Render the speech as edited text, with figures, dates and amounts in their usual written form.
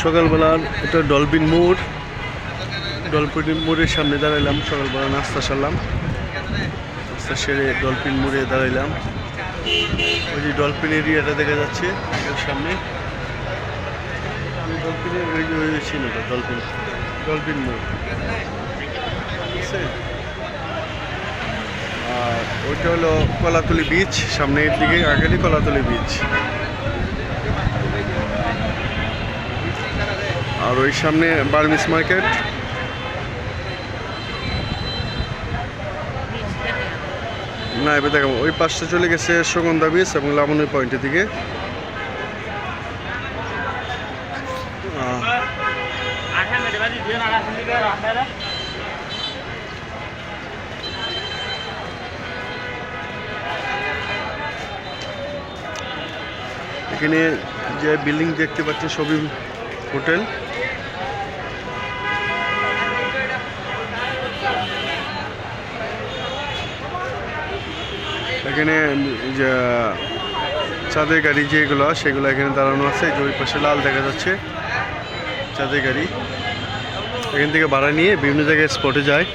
সকালবেলার এটা ডলফিন মোড়, ডলফিন মোড়ের সামনে দাঁড়াইলাম। সকালবেলা নাস্তা সারলাম, নাস্তা সেরে ডলফিন মোড়ে দাঁড়াইলাম। ওই যে ডলফিন এরিয়াটা দেখা যাচ্ছে এর সামনে। ডলফিনের ওই চিহ্নটা ডলফিন, ডলফিন মোড়। ঠিক আছে, আর ওইটা হলো কলাতলি বিচ, সামনের দিকে আগেরই কলাতলি বিচ। আর ওই সামনে বার্মিস মার্কেট। না এবার দেখাবো, ওই পাশটা চলে গেছে সুগন্ধা বিচ এবং লাবণী পয়েন্টের দিকে। এখানে যে বিল্ডিং দেখতে পাচ্ছি সবই হোটেল। এখানে যে চাঁদের গাড়ি যেগুলো সেগুলো এখানে দাঁড়ানো আছে। যে ওই পাশে লাল দেখা যাচ্ছে চাঁদের গাড়ি, এখান থেকে ভাড়া নিয়ে বিভিন্ন জায়গায় স্পটে যায়।